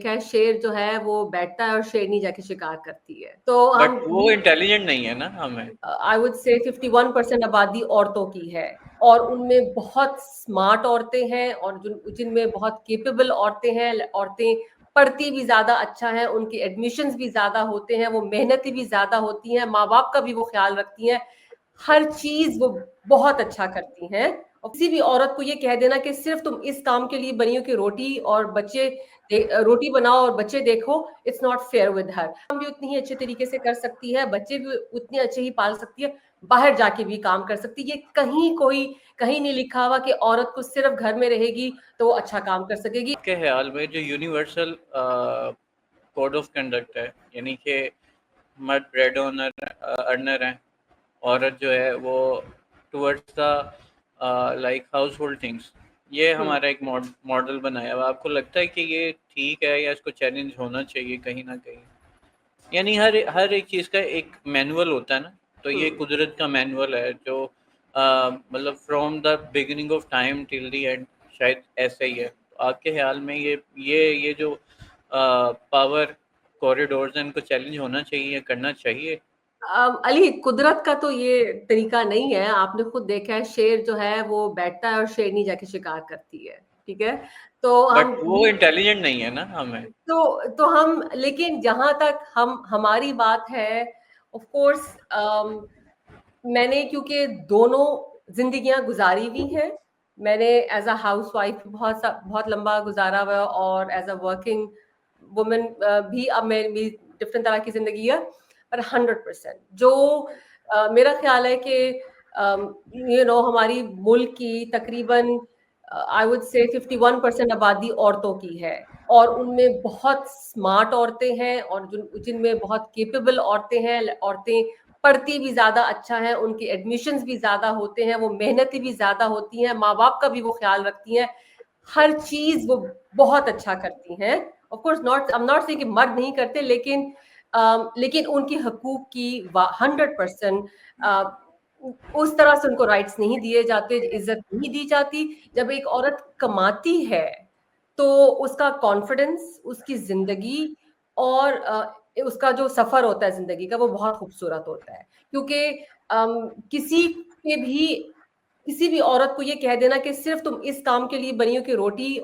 देखा है शेर जो है वो बैठता है और शेरनी जाके शिकार करती है। तो बट हम वो इंटेलिजेंट नहीं है ना हमें। आई वुड से 51% आबादी औरतों की है और उनमें बहुत स्मार्ट औरतें हैं और जिनमें बहुत केपेबल औरतें हैं। औरतें पढ़ती भी ज्यादा अच्छा है, उनके एडमिशन्स भी ज्यादा होते हैं, वो मेहनती भी ज्यादा होती हैं, माँ बाप का भी वो ख्याल रखती हैं, हर चीज वो बहुत अच्छा करती हैं। और किसी भी औरत को ये कह देना कि सिर्फ तुम इस काम के लिए बनी हो कि रोटी बनाओ और बच्चे देखो, इट्स नॉट फेयर विद हर। काम भी उतनी ही अच्छे तरीके से कर सकती है, बच्चे भी उतने अच्छे ही पाल सकती है, बाहर जाके भी काम कर सकती है। ये कहीं नहीं लिखा हुआ कि औरत को सिर्फ घर में रहेगी तो वो अच्छा काम कर सकेगी। के ख्याल में जो यूनिवर्सल कोड ऑफ कंडक्ट है, यानी कि मर्द ब्रेड अर्नर हैं, औरत जो है वो towards the like house hold things, ये हमारा एक मॉडल बनाया हुआ। आपको लगता है कि ये ठीक है या इसको चैलेंज होना चाहिए कहीं ना कहीं? यानी हर एक चीज़ का एक मैनुअल होता है ना, तो ये कुदरत का मैनुअल है जो मतलब from the beginning of time till the end शायद ऐसा ही है। तो आपके ख्याल में ये जो पावर कॉरिडोर्स हैं, इनको चैलेंज होना चाहिए, करना चाहिए? अली, कुदरत का तो ये तरीका नहीं है। आपने खुद देखा है शेर जो है वो बैठता है और शेरनी जाके शिकार करती है, ठीक है। तो बट हम वो इंटेलिजेंट नहीं है ना हमें। तो हम, लेकिन जहां तक हमारी बात है, ऑफ कोर्स मैंने क्योंकि दोनों जिंदगियां गुजारी हुई हैं। मैंने एज अ हाउस वाइफ बहुत लंबा गुजारा हुआ और एज अ वर्किंग वुमेन भी अब मेरी डिफरेंट तरह की जिंदगी है। पर 100% जो मेरा ख्याल है कि हमारी मुल्क की तकरीबन आई वुड से 51% आबादी औरतों की है और उनमें बहुत स्मार्ट औरतें हैं और जिनमें बहुत केपेबल औरतें हैं। औरतें पढ़ती भी ज्यादा अच्छा है, उनके एडमिशन्स भी ज्यादा होते हैं, वो मेहनती भी ज्यादा होती हैं, माँ बाप का भी वो ख्याल रखती हैं, हर चीज वो बहुत अच्छा करती हैं। Of course not, I am not saying कि मर्द नहीं करते, लेकिन उनकी हकूक की 100% उस तरह से उनको राइट्स नहीं दिए जाते, इज्जत नहीं दी जाती। जब एक औरत कमाती है तो उसका कॉन्फिडेंस, उसकी जिंदगी और उसका जो सफर होता है जिंदगी का वो बहुत खूबसूरत होता है। क्योंकि किसी के भी किसी भी औरत को ये कह देना कि सिर्फ तुम इस काम के लिए बनी हो कि रोटी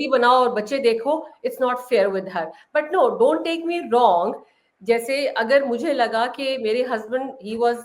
बनाओ और बच्चे देखो, it's not fair with her. But no, don't take me wrong. जैसे अगर मुझे लगा कि मेरे हस्बैंड ही वाज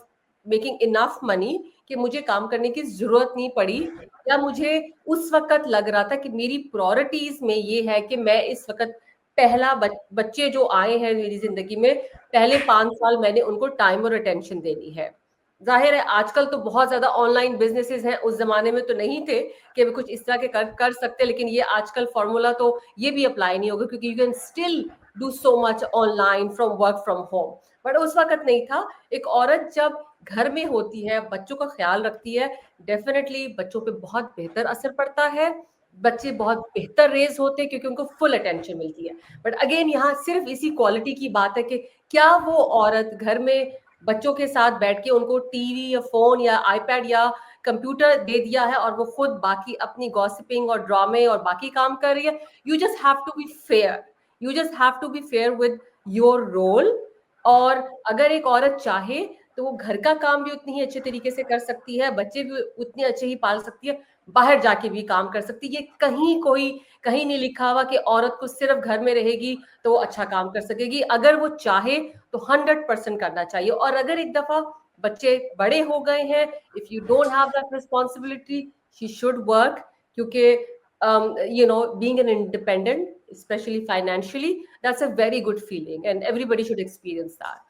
मेकिंग इनफ मनी कि मुझे काम करने की जरूरत नहीं पड़ी, या मुझे उस वक्त लग रहा था कि मेरी प्रायोरिटीज में ये है कि मैं इस वक्त पहला बच्चे जो आए हैं मेरी जिंदगी में, पहले 5 साल मैंने उनको टाइम और अटेंशन देनी है। जाहिर है आजकल तो बहुत ज्यादा ऑनलाइन बिजनेसेस हैं, उस जमाने में तो नहीं थे कि वे कुछ इस तरह के कर सकते, लेकिन ये आजकल फॉर्मूला तो ये भी अप्लाई नहीं होगा क्योंकि you can still do so much online from work from home. But उस वक्त नहीं था। एक औरत जब घर में होती है, बच्चों का ख्याल रखती है, डेफिनेटली बच्चों पे बहुत बेहतर असर पड़ता है, बच्चे बहुत बेहतर रेज होते हैं क्योंकि उनको फुल अटेंशन मिलती है। बट अगेन यहाँ सिर्फ इसी क्वालिटी की बात है कि क्या वो औरत घर में बच्चों के साथ बैठ के उनको टीवी या फोन या आईपैड या कंप्यूटर दे दिया है और वो खुद बाकी अपनी गॉसिपिंग और ड्रामे और बाकी काम कर रही है। You just have to be fair, you just have to be fair with your role. और अगर एक औरत चाहे तो वो घर का काम भी उतनी ही अच्छे तरीके से कर सकती है, बच्चे भी उतने अच्छे ही पाल सकती है, बाहर जाके भी काम कर सकती है। ये कहीं नहीं लिखा हुआ कि औरत को सिर्फ घर में रहेगी तो वो अच्छा काम कर सकेगी। अगर वो चाहे तो 100% करना चाहिए। और अगर एक दफा बच्चे बड़े हो गए हैं, if you don't have that responsibility, she should work. क्योंकि being an independent, especially financially, that's a very good feeling and everybody should experience that.